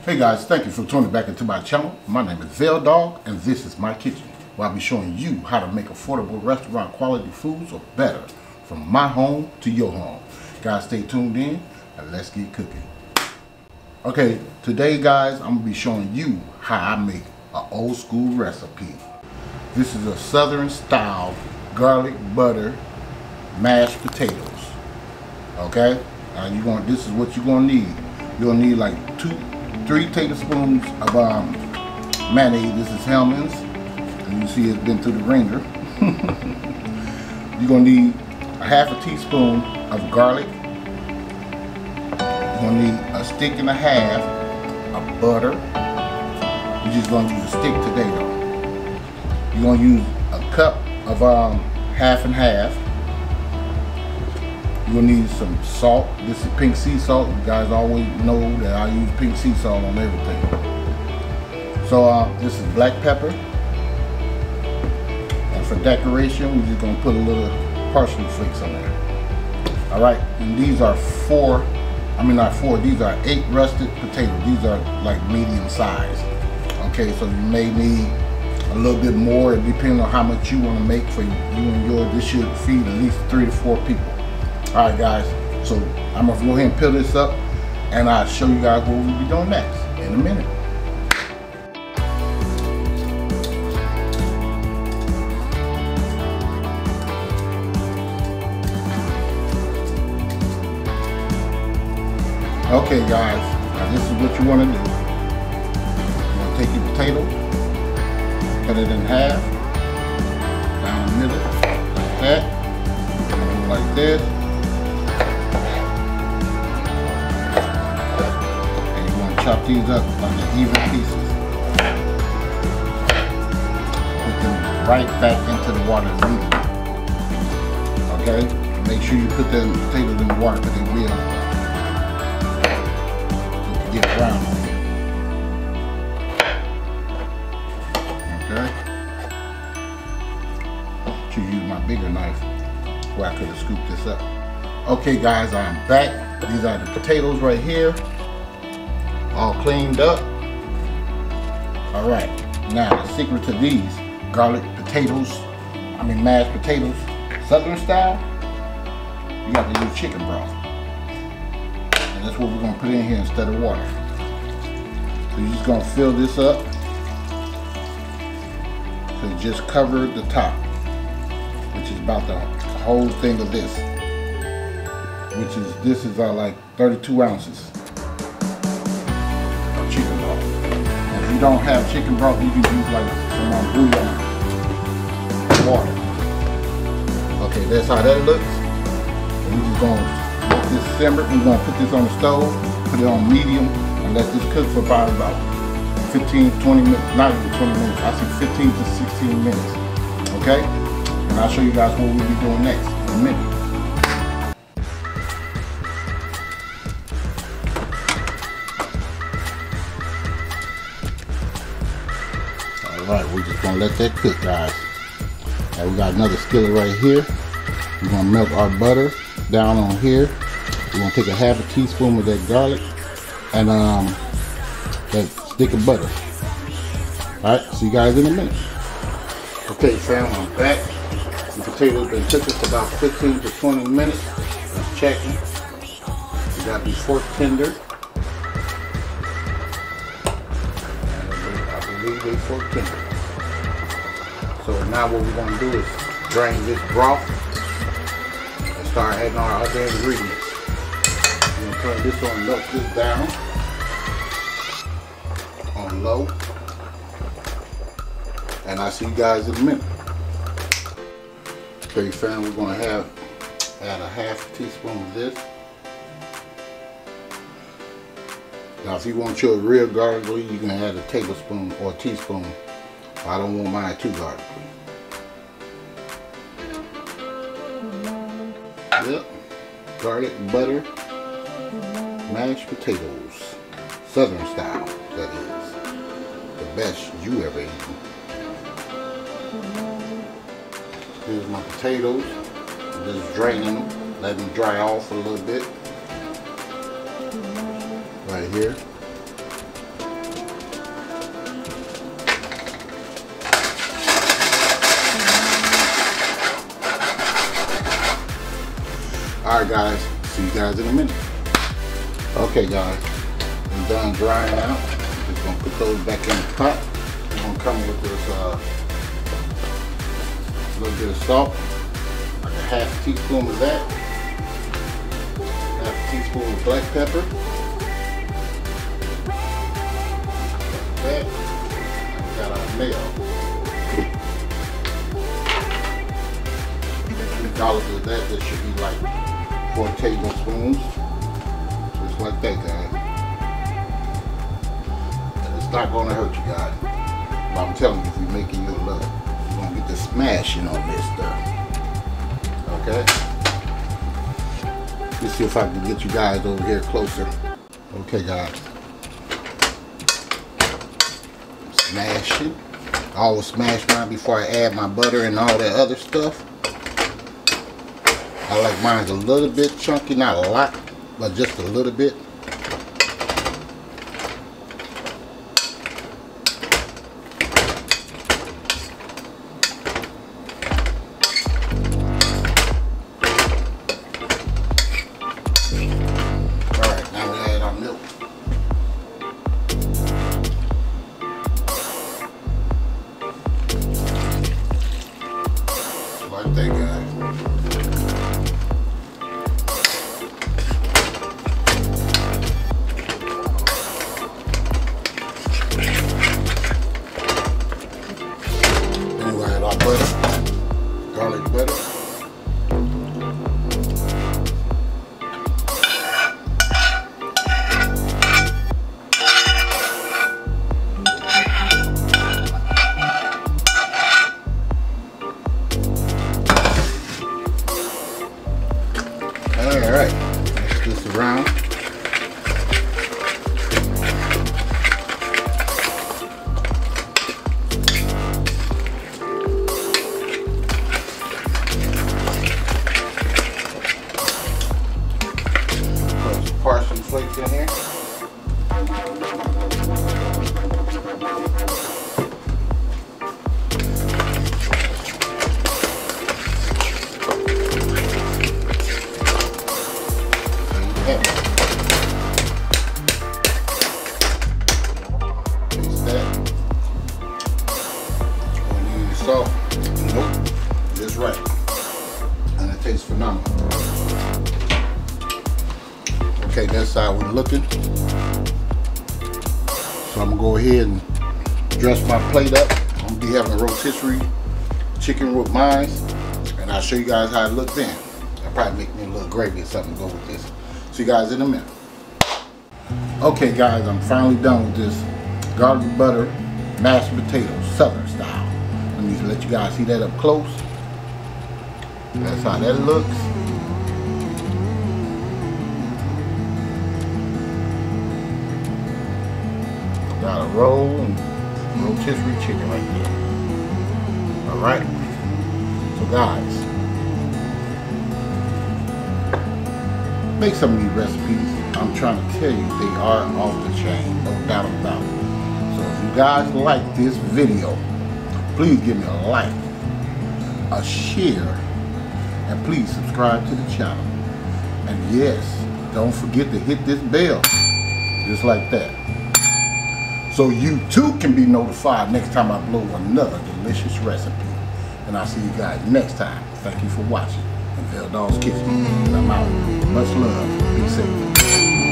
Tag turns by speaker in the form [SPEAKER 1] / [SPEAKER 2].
[SPEAKER 1] Hey guys, thank you for tuning back into my channel. My name is VELDOGGS and this is my kitchen, where I'll be showing you how to make affordable restaurant quality foods or better from my home to your home. Guys, stay tuned in and let's get cooking. Okay, today guys, I'm gonna be showing you how I make an old school recipe. This is a southern style garlic butter mashed potatoes. Okay, now this is what you're gonna need. You're gonna need like 3 tablespoons of mayonnaise. This is Hellman's, and you see it's been through the ringer. You're gonna need a half a teaspoon of garlic. You're gonna need a stick and a half of butter. You're just gonna use a stick today though. You're gonna use a cup of half and half. You're gonna need some salt. This is pink sea salt. You guys always know that I use pink sea salt on everything. So this is black pepper. And for decoration, we're just gonna put a little parsley flakes on there. All right, and these are these are 8 rusted potatoes. These are like medium size. Okay, so you may need a little bit more depending on how much you wanna make for you and yours. This should feed at least 3 to 4 people. Alright guys, so I'm going to go ahead and peel this up and I'll show you guys what we'll be doing next in a minute. Okay guys, now this is what you want to do. You're going to take your potato, cut it in half, down the middle, like that, and like this. Chop these up into even pieces. Put them right back into the water immediately. Okay? Make sure you put the potatoes in the water because they will get brown on you. Okay? Should use my bigger knife where I could have scooped this up. Okay guys, I'm back. These are the potatoes right here. All cleaned up. All right, now the secret to these garlic potatoes, mashed potatoes, southern style, you got to use chicken broth. And that's what we're gonna put in here instead of water. So you're just gonna fill this up. So you just cover the top, which is about the whole thing of this, this is like 32 ounces. Chicken broth. And if you don't have chicken broth, you can use like some bouillon water. Okay, that's how that looks. And we're just going to let this simmer. We're going to put this on the stove, put it on medium, and let this cook for about 15, 20 minutes, not even 20 minutes, I see 15 to 16 minutes. Okay? And I'll show you guys what we'll be doing next in a minute. Alright, we're just gonna let that cook, guys. Now we got another skillet right here. We're gonna melt our butter down on here. We're gonna take a half a teaspoon of that garlic and that stick of butter. Alright, see you guys in a minute. Okay fam, I'm back. The potatoes been cooking for about 15 to 20 minutes. Let's check them. You gotta be fork tender. They fork tender. So now what we're going to do is drain this broth and start adding our other ingredients. We're going to turn this on, melt this down on low, and I'll see you guys in a minute. Okay fam, we're going to add a half teaspoon of this. Now if you want your real garlic, you can add a tablespoon or a teaspoon. I don't want mine too garlicky. Yep, garlic, butter, mashed potatoes. Southern style, that is. The best you ever eaten. Here's my potatoes. I'm just draining them, let them dry off a little bit. Right here. guys, see you guys in a minute. Okay guys, I'm done drying out. Just gonna put those back in the pot. We're gonna come with this little bit of salt, like a half teaspoon of that, half a teaspoon of black pepper, like that. And we got our mayo. Regardless of that, there should be like 4 tablespoons, just like that, guys. And it's not gonna hurt you guys. But I'm telling you, if you're making your love, you're gonna get the smashing on this stuff. Okay? Let's see if I can get you guys over here closer. Okay, guys. Smashing. I always smash mine before I add my butter and all that other stuff. I like mine a little bit chunky, not a lot, but just a little bit. Alright, now we add our milk. Like that, guys. Garlic butter. Alright, mix this around. Parsley flakes in here. Taste that. Don't need any salt. Nope. Just right. And it tastes phenomenal. Okay, that's how we're looking. So I'm gonna go ahead and dress my plate up. I'm gonna be having a rotisserie chicken with mine, and I'll show you guys how it looks then. I'll probably make me a little gravy or something to go with this. See you guys in a minute. Okay guys, I'm finally done with this garlic butter mashed potatoes, southern style. Let me let you guys see that up close. That's how that looks. Got a roll and rotisserie chicken right there. Alright. So guys, make some of these recipes. I'm trying to tell you, they are off the chain, no doubt about it. So if you guys like this video, please give me a like, a share, and please subscribe to the channel. And yes, don't forget to hit this bell, just like that. So you too can be notified next time I upload another delicious recipe. And I'll see you guys next time. Thank you for watching. And VELDOGGS Kitchen. And I'm out. Much love. Be safe.